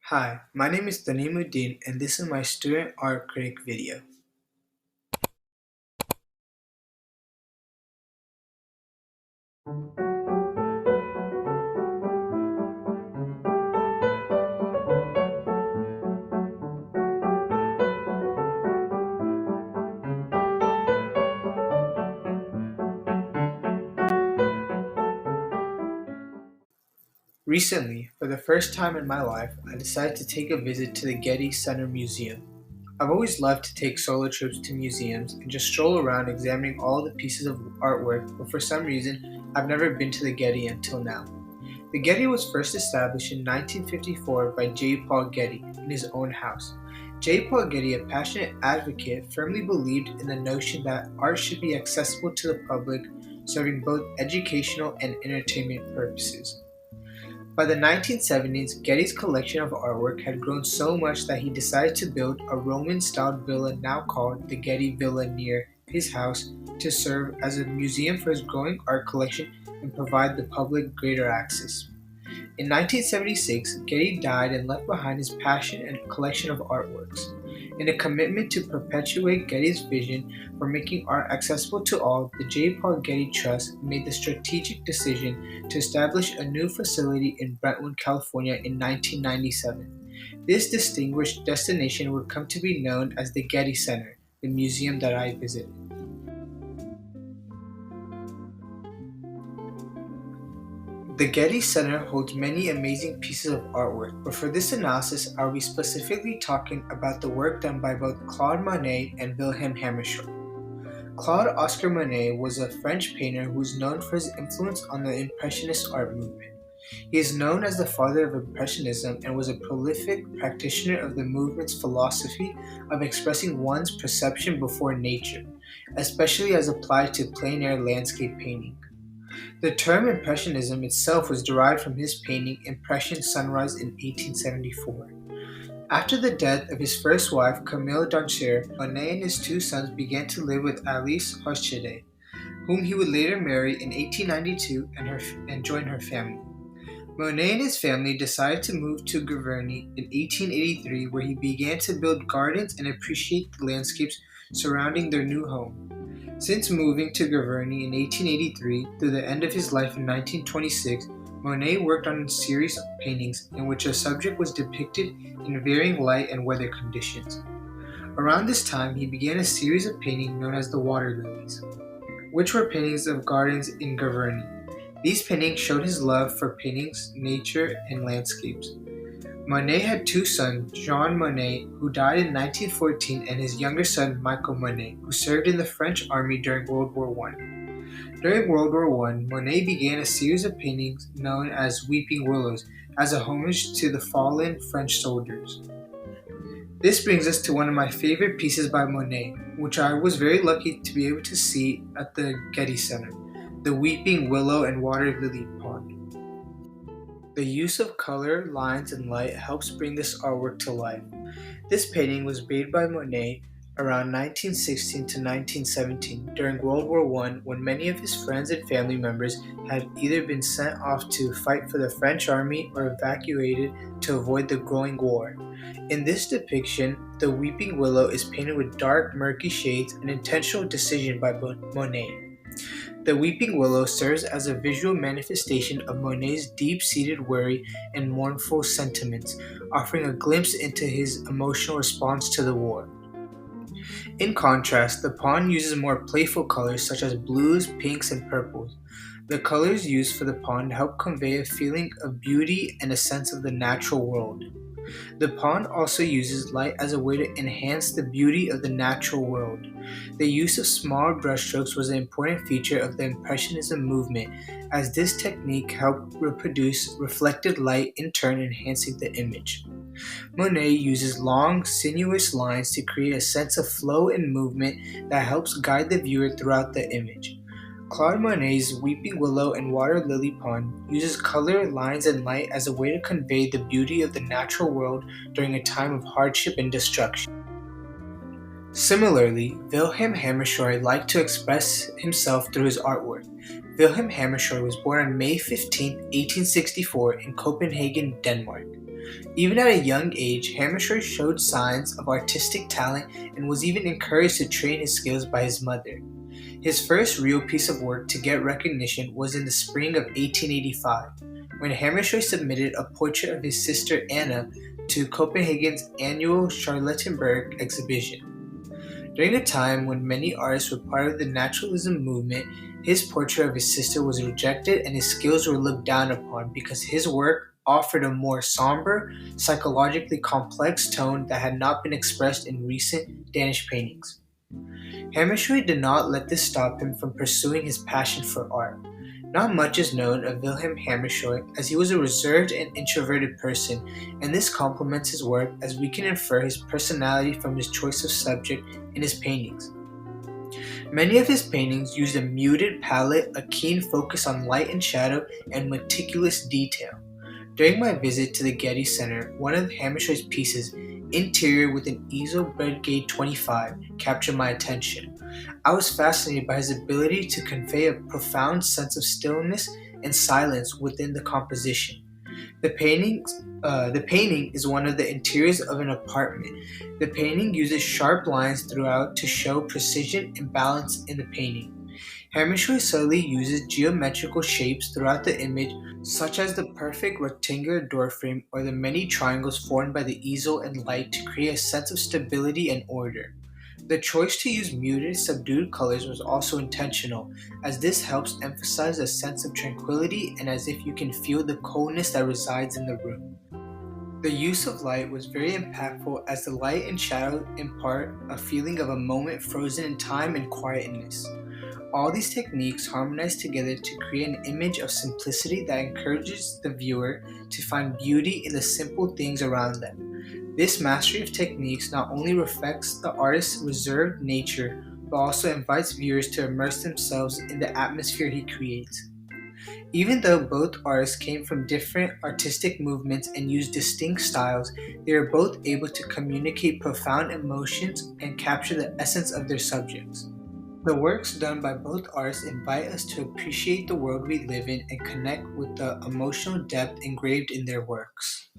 Hi, my name is Tanimuddin and this is my student art critic video. Recently, for the first time in my life, I decided to take a visit to the Getty Center Museum. I've always loved to take solo trips to museums and just stroll around examining all the pieces of artwork, but for some reason, I've never been to the Getty until now. The Getty was first established in 1954 by J. Paul Getty in his own house. J. Paul Getty, a passionate advocate, firmly believed in the notion that art should be accessible to the public, serving both educational and entertainment purposes. By the 1970s, Getty's collection of artwork had grown so much that he decided to build a Roman-styled villa now called the Getty Villa near his house to serve as a museum for his growing art collection and provide the public greater access. In 1976, Getty died and left behind his passion and collection of artworks. In a commitment to perpetuate Getty's vision for making art accessible to all, the J. Paul Getty Trust made the strategic decision to establish a new facility in Brentwood, California in 1997. This distinguished destination would come to be known as the Getty Center, the museum that I visited. The Getty Center holds many amazing pieces of artwork, but for this analysis, I'll be specifically talking about the work done by both Claude Monet and Vilhelm Hammershoi. Claude Oscar Monet was a French painter who is known for his influence on the Impressionist art movement. He is known as the father of Impressionism and was a prolific practitioner of the movement's philosophy of expressing one's perception before nature, especially as applied to plein air landscape painting. The term Impressionism itself was derived from his painting Impression Sunrise in 1874. After the death of his first wife, Camille Dancher, Monet and his two sons began to live with Alice Hochschild, whom he would later marry in 1892 and join her family. Monet and his family decided to move to Giverny in 1883, where he began to build gardens and appreciate the landscapes surrounding their new home. Since moving to Giverny in 1883 through the end of his life in 1926, Monet worked on a series of paintings in which a subject was depicted in varying light and weather conditions. Around this time, he began a series of paintings known as the Water Lilies, which were paintings of gardens in Giverny. These paintings showed his love for paintings, nature, and landscapes. Monet had two sons, Jean Monet, who died in 1914, and his younger son, Michael Monet, who served in the French army during World War I. During World War I, Monet began a series of paintings known as Weeping Willows, as a homage to the fallen French soldiers. This brings us to one of my favorite pieces by Monet, which I was very lucky to be able to see at the Getty Center, the Weeping Willow and Water Lily Pond. The use of color, lines, and light helps bring this artwork to life. This painting was made by Monet around 1916 to 1917 during World War I, when many of his friends and family members had either been sent off to fight for the French army or evacuated to avoid the growing war. In this depiction, the Weeping Willow is painted with dark, murky shades, an intentional decision by Monet. The Weeping Willow serves as a visual manifestation of Monet's deep-seated worry and mournful sentiments, offering a glimpse into his emotional response to the war. In contrast, the pond uses more playful colors such as blues, pinks, and purples. The colors used for the pond help convey a feeling of beauty and a sense of the natural world. The pond also uses light as a way to enhance the beauty of the natural world. The use of small brushstrokes was an important feature of the Impressionism movement, as this technique helped reproduce reflected light, in turn enhancing the image. Monet uses long, sinuous lines to create a sense of flow and movement that helps guide the viewer throughout the image. Claude Monet's Weeping Willow and Water Lily Pond uses color, lines, and light as a way to convey the beauty of the natural world during a time of hardship and destruction. Similarly, Vilhelm Hammershoi liked to express himself through his artwork. Vilhelm Hammershoi was born on May 15, 1864 in Copenhagen, Denmark. Even at a young age, Hammershoi showed signs of artistic talent and was even encouraged to train his skills by his mother. His first real piece of work to get recognition was in the spring of 1885, when Hammershoi submitted a portrait of his sister Anna to Copenhagen's annual Charlottenburg exhibition. During a time when many artists were part of the naturalism movement, his portrait of his sister was rejected and his skills were looked down upon because his work offered a more somber, psychologically complex tone that had not been expressed in recent Danish paintings. Hammershoi did not let this stop him from pursuing his passion for art. Not much is known of Vilhelm Hammershoi, as he was a reserved and introverted person, and this complements his work as we can infer his personality from his choice of subject in his paintings. Many of his paintings used a muted palette, a keen focus on light and shadow, and meticulous detail. During my visit to the Getty Center, one of Hammershoi's pieces, Interior with an Easel Breadgate 25, captured my attention. I was fascinated by his ability to convey a profound sense of stillness and silence within the composition. The painting is one of the interiors of an apartment. The painting uses sharp lines throughout to show precision and balance in the painting. Hammershoi subtly uses geometrical shapes throughout the image, such as the perfect rectangular doorframe or the many triangles formed by the easel and light to create a sense of stability and order. The choice to use muted, subdued colors was also intentional, as this helps emphasize a sense of tranquility and as if you can feel the coldness that resides in the room. The use of light was very impactful as the light and shadow impart a feeling of a moment frozen in time and quietness. All these techniques harmonize together to create an image of simplicity that encourages the viewer to find beauty in the simple things around them. This mastery of techniques not only reflects the artist's reserved nature, but also invites viewers to immerse themselves in the atmosphere he creates. Even though both artists came from different artistic movements and used distinct styles, they were both able to communicate profound emotions and capture the essence of their subjects. The works done by both artists invite us to appreciate the world we live in and connect with the emotional depth engraved in their works.